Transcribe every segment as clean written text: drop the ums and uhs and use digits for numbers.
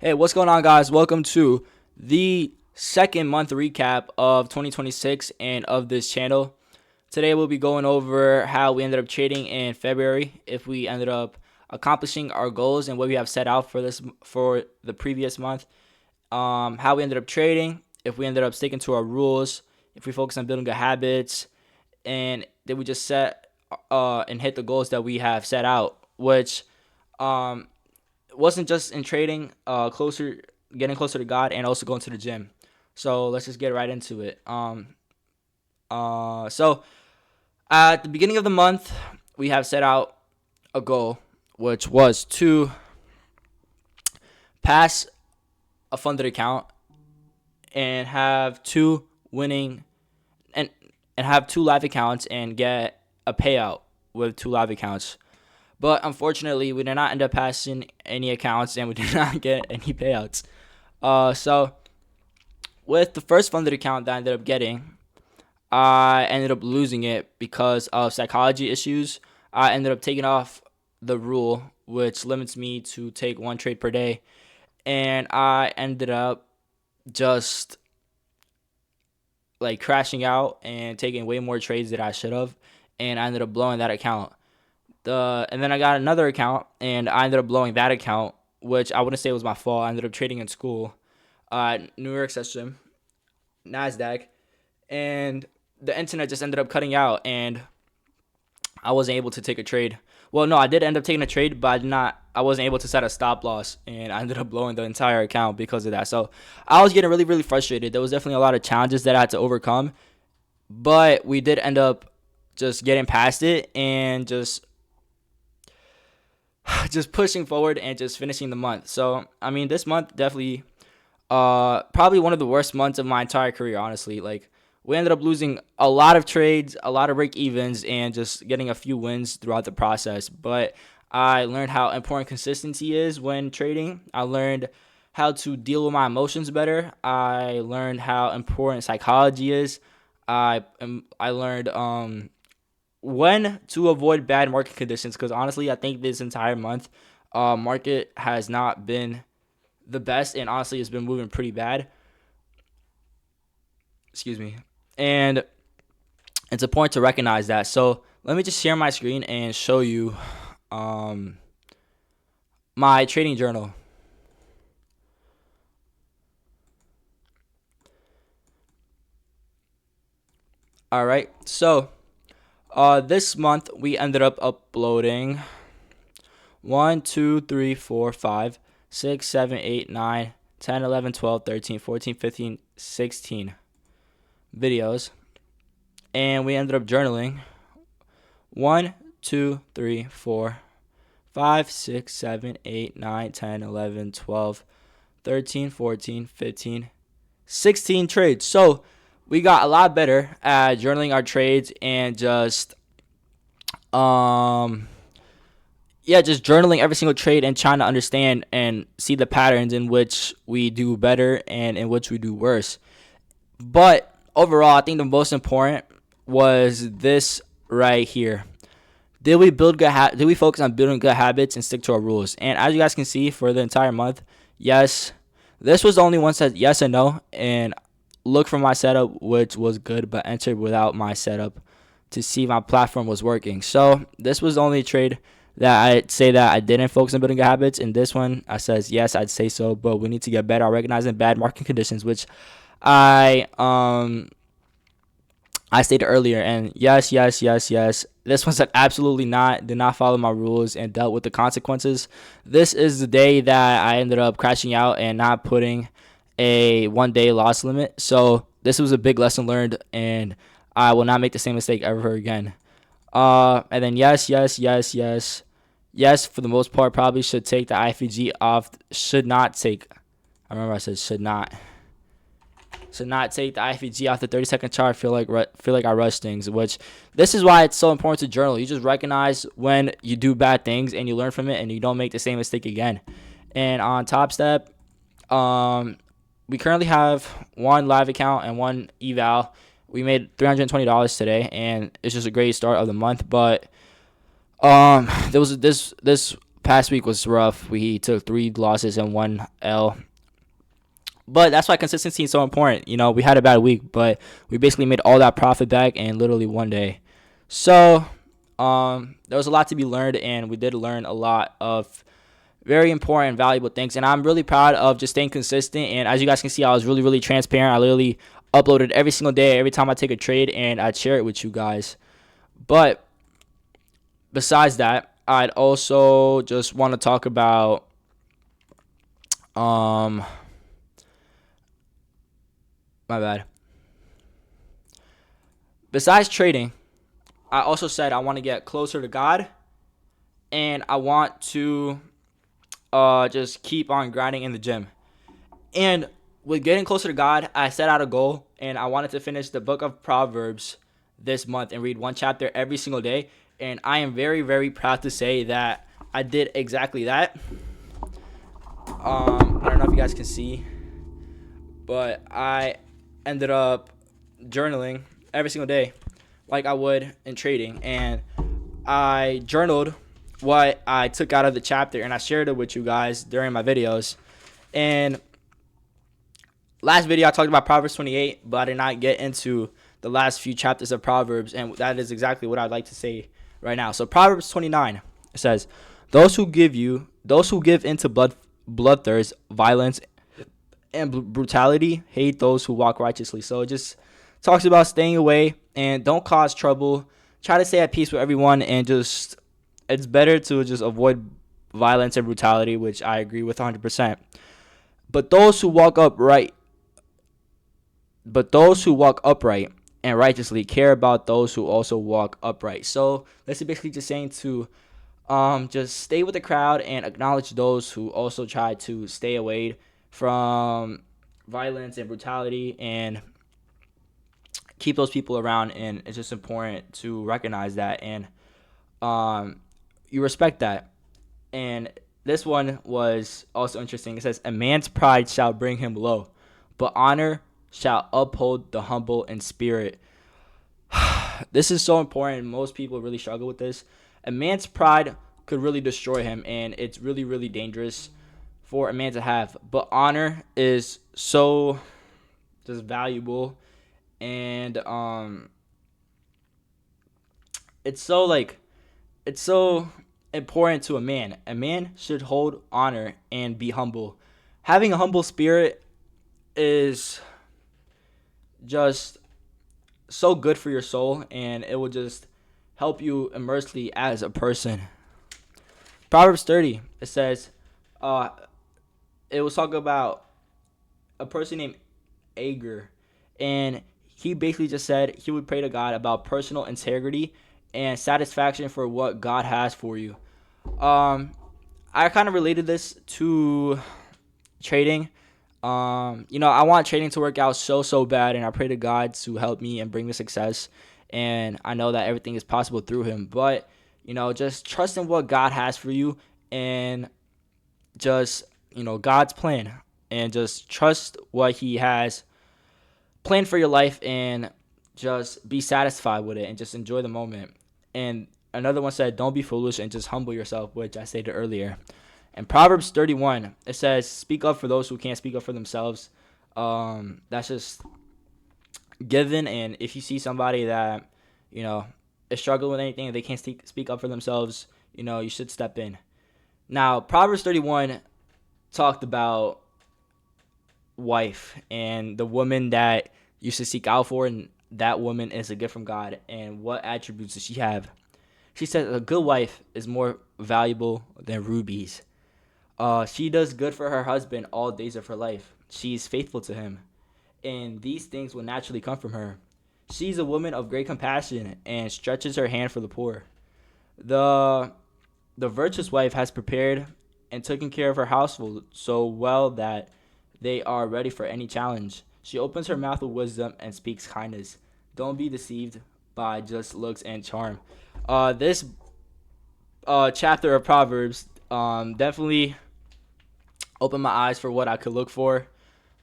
Hey, what's going on, guys? Welcome to the second month recap of 2026 and of this channel. Today, we'll be going over how we ended up trading in February, if we ended up accomplishing our goals and what we have set out for the previous month, how we ended up trading, if we ended up sticking to our rules, if we focus on building good habits, and did we just set and hit the goals that we have set out, which um, wasn't just in trading, getting closer to God, and also going to the gym. So let's just get right into it. So at the beginning of the month, we have set out a goal, which was to pass a funded account and have two winning and have two live accounts and get a payout with two live accounts. But unfortunately, we did not end up passing any accounts and we did not get any payouts. So with the first funded account that I ended up getting, I ended up losing it because of psychology issues. I ended up taking off the rule, which limits me to take one trade per day. And I ended up just like crashing out and taking way more trades than I should have. And I ended up blowing that account. And then I got another account, and I ended up blowing that account, which I wouldn't say was my fault. I ended up trading in school, New York Session, Nasdaq, and the internet just ended up cutting out, and I wasn't able to take a trade. Well, no, I did end up taking a trade, but I wasn't able to set a stop loss, and I ended up blowing the entire account because of that. So I was getting really, really frustrated. There was definitely a lot of challenges that I had to overcome, but we did end up just getting past it and just pushing forward and just finishing the month. So, I mean, this month definitely probably one of the worst months of my entire career, honestly. Like, we ended up losing a lot of trades, a lot of break evens, and just getting a few wins throughout the process. But I learned how important consistency is when trading. I learned how to deal with my emotions better. I learned how important psychology is. I learned when to avoid bad market conditions, because honestly, I think this entire month, market has not been the best, and honestly, it's been moving pretty bad. Excuse me. And it's important to recognize that. So let me just share my screen and show you my trading journal. All right. So this month we ended up uploading 1, 2, 3, 4, 5, 6, 7, 8, 9, 10, 11, 12, 13, 14, 15, 16 videos. And we ended up journaling 1, 2, 3, 4, 5, 6, 7, 8, 9, 10, 11, 12, 13, 14, 15, 16 trades. So we got a lot better at journaling our trades and just just journaling every single trade and trying to understand and see the patterns in which we do better and in which we do worse. But overall, I think the most important was this right here. Did we did we focus on building good habits and stick to our rules? And as you guys can see, for the entire month, yes, this was the only one said yes and no. And look for my setup, which was good, but entered without my setup to see my platform was working. So this was the only trade that I'd say that I didn't focus on building good habits. In this one, I says yes, I'd say so, but we need to get better at recognizing bad market conditions, which I stated earlier. And yes. This one said absolutely not, did not follow my rules and dealt with the consequences. This is the day that I ended up crashing out and not putting a 1 day loss limit. So this was a big lesson learned, and I will not make the same mistake ever again. And then yes, for the most part, probably should take the IFG off. Should not take. I remember I said should not. Should not take the IFG off the 30-second chart. Feel like I rush things, which this is why it's so important to journal. You just recognize when you do bad things and you learn from it, and you don't make the same mistake again. And on Top Step, we currently have one live account and one eval. We made $320 today, and it's just a great start of the month. But there was this Past week was rough. We took 3 losses and 1 L. But that's why consistency is so important. We had a bad week, but we basically made all that profit back in literally one day. So there was a lot to be learned, and we did learn a lot of very important, valuable things. And I'm really proud of just staying consistent. And as you guys can see, I was really, really transparent. I literally uploaded every single day, every time I take a trade, and I'd share it with you guys. But besides that, I'd also just want to talk about my bad. Besides trading, I also said I want to get closer to God, and I want to just keep on grinding in the gym. And with getting closer to God, I set out a goal, and I wanted to finish the book of Proverbs this month and read one chapter every single day. And I am very, very proud to say that I did exactly that. I don't know if you guys can see, but I ended up journaling every single day like I would in trading. And I journaled what I took out of the chapter, and I shared it with you guys during my videos. And last video I talked about Proverbs 28, but I did not get into the last few chapters of Proverbs, and that is exactly what I'd like to say right now. So Proverbs 29, it says, those who give into bloodthirst, violence, and brutality hate those who walk righteously. So it just talks about staying away and don't cause trouble. Try to stay at peace with everyone, and just it's better to just avoid violence and brutality, which I agree with 100%. But those who walk upright and righteously care about those who also walk upright. So this is basically just saying to just stay with the crowd and acknowledge those who also try to stay away from violence and brutality, and keep those people around. And it's just important to recognize that, and you respect that. And this one was also interesting. It says, a man's pride shall bring him low, but honor shall uphold the humble in spirit. This is so important. Most people really struggle with this. A man's pride could really destroy him, and it's really, really dangerous for a man to have. But honor is so just valuable, and it's so important to a man. A man should hold honor and be humble. Having a humble spirit is just so good for your soul, and it will just help you immensely as a person. Proverbs 30, it says, it was talking about a person named Agur, and he basically just said he would pray to God about personal integrity and satisfaction for what God has for you. I kind of related this to trading. I want trading to work out so bad, and I pray to God to help me and bring me success. And I know that everything is possible through Him. But just trust in what God has for you, and just God's plan, and just trust what He has planned for your life, and just be satisfied with it, and just enjoy the moment. And another one said, don't be foolish and just humble yourself, which I stated earlier. And Proverbs 31, it says, speak up for those who can't speak up for themselves. That's just given. And if you see somebody that, is struggling with anything, and they can't speak up for themselves, you should step in. Now, Proverbs 31 talked about wife and the woman that you should seek out for, and that woman is a gift from God. And what attributes does she have? She said a good wife is more valuable than rubies. She does good for her husband all days of her life. She's faithful to him, and these things will naturally come from her. She's a woman of great compassion and stretches her hand for the poor. The virtuous wife has prepared and taken care of her household so well that they are ready for any challenge. She opens her mouth with wisdom and speaks kindness. Don't be deceived by just looks and charm. This chapter of Proverbs definitely opened my eyes for what I could look for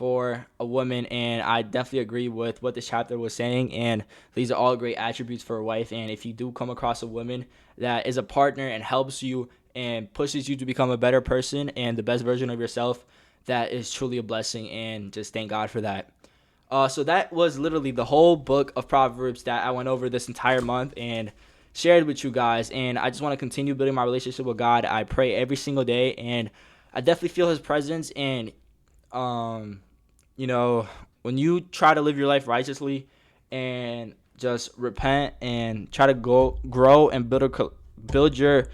a woman, and I definitely agree with what this chapter was saying, and these are all great attributes for a wife. And if you do come across a woman that is a partner and helps you and pushes you to become a better person and the best version of yourself, that is truly a blessing, and just thank God for that. So that was literally the whole book of Proverbs that I went over this entire month and shared with you guys. And I just want to continue building my relationship with God. I pray every single day, and I definitely feel His presence. And um, when you try to live your life righteously and just repent and try to grow and build your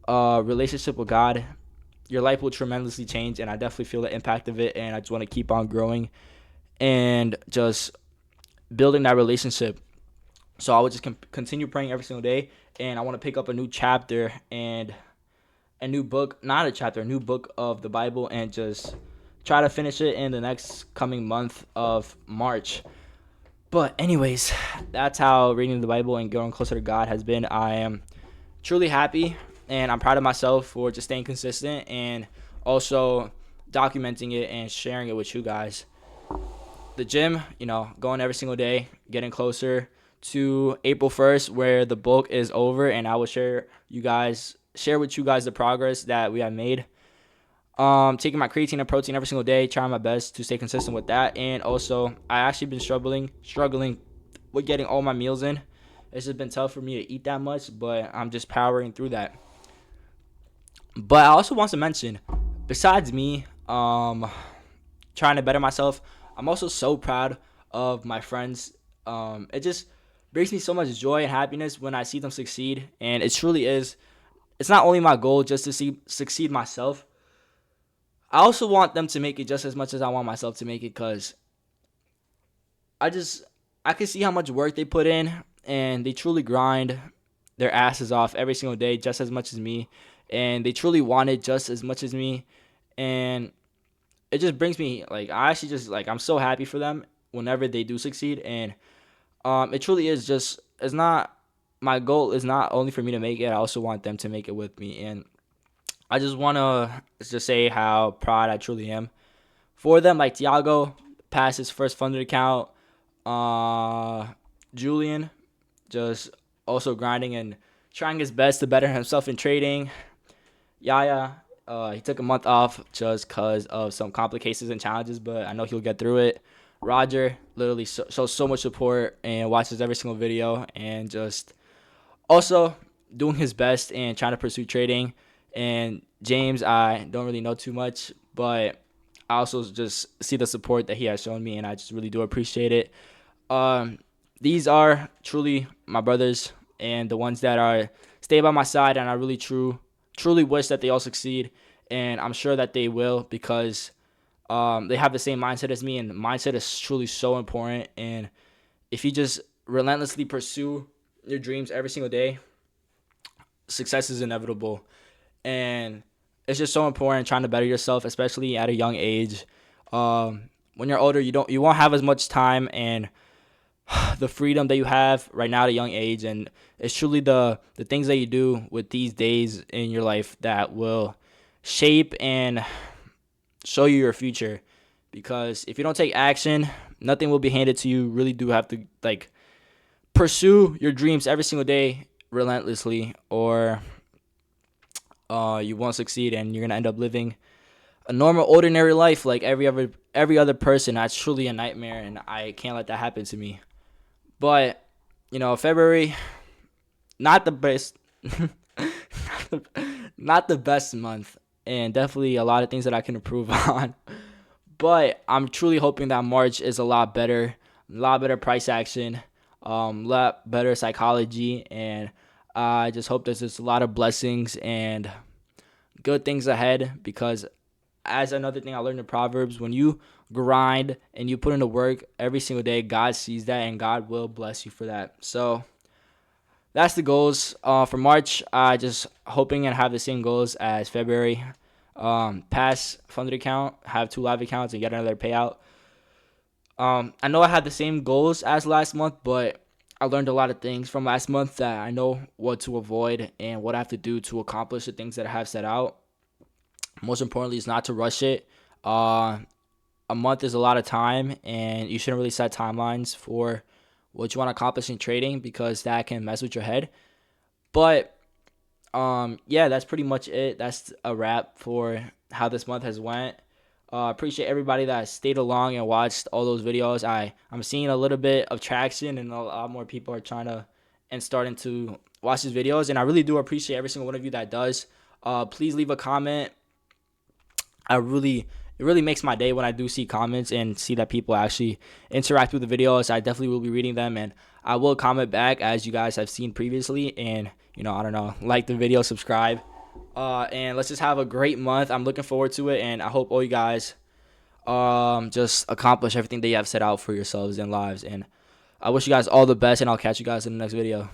relationship with God, your life will tremendously change. And I definitely feel the impact of it. And I just want to keep on growing and just building that relationship. So I would just continue praying every single day, and I want to pick up a new chapter and a new book, not a chapter, a new book of the Bible, and just try to finish it in the next coming month of March. But anyways, that's how reading the Bible and growing closer to God has been. I am truly happy, and I'm proud of myself for just staying consistent and also documenting it and sharing it with you guys. The gym, going every single day, getting closer to April 1st, where the book is over, and I will share with you guys the progress that we have made. Taking my creatine and protein every single day, trying my best to stay consistent with that. And also, I actually been struggling with getting all my meals in. It's just been tough for me to eat that much, but I'm just powering through that. But I also want to mention, besides me trying to better myself, I'm also so proud of my friends. It just brings me so much joy and happiness when I see them succeed, and it truly is. It's not only my goal just to see succeed myself. I also want them to make it just as much as I want myself to make it, because I can see how much work they put in, and they truly grind their asses off every single day just as much as me, and they truly want it just as much as me. And it just brings me, like, I actually just, like, I'm so happy for them whenever they do succeed. And it truly is just, it's not, my goal is not only for me to make it, I also want them to make it with me. And I just want to just say how proud I truly am for them. Like Tiago passed his first funded account. Julian just also grinding and trying his best to better himself in trading. Yaya, he took a month off just because of some complications and challenges, but I know he'll get through it. Roger literally shows so much support and watches every single video, and just also doing his best and trying to pursue trading. And James, I don't really know too much, but I also just see the support that he has shown me, and I just really do appreciate it. Um, these are truly my brothers, and the ones that are stay by my side, and I really truly wish that they all succeed, and I'm sure that they will, because they have the same mindset as me, and mindset is truly so important. And if you just relentlessly pursue your dreams every single day, success is inevitable. And it's just so important trying to better yourself, especially at a young age. When you're older, you won't have as much time and the freedom that you have right now at a young age, and it's truly the things that you do with these days in your life that will shape and show you your future. Because if you don't take action, nothing will be handed to you. You really do have to, like, pursue your dreams every single day relentlessly, or you won't succeed, and you're gonna end up living a normal, ordinary life like every other person. That's truly a nightmare, and I can't let that happen to me. But February, not the best, not the best month, and definitely a lot of things that I can improve on. But I'm truly hoping that March is a lot better price action, lot better psychology, and I just hope there's just a lot of blessings and good things ahead. Because as another thing I learned in Proverbs, when you grind and you put in the work every single day, God sees that, and God will bless you for that. So that's the goals for March. I just hoping and have the same goals as February. Pass funded account, have 2 live accounts, and get another payout. I know I had the same goals as last month, but I learned a lot of things from last month that I know what to avoid and what I have to do to accomplish the things that I have set out. Most importantly is not to rush it. A month is a lot of time, and you shouldn't really set timelines for what you want to accomplish in trading, because that can mess with your head. But Yeah, that's pretty much it. That's a wrap for how this month has went. Appreciate everybody that stayed along and watched all those videos. I'm seeing a little bit of traction, and a lot more people are trying to and starting to watch these videos. And I really do appreciate every single one of you that does. Please leave a comment. It really makes my day when I do see comments and see that people actually interact with the videos. I definitely will be reading them, and I will comment back as you guys have seen previously. And I don't know, like the video, subscribe, and let's just have a great month. I'm looking forward to it, and I hope all you guys just accomplish everything that you have set out for yourselves and lives. And I wish you guys all the best, and I'll catch you guys in the next video.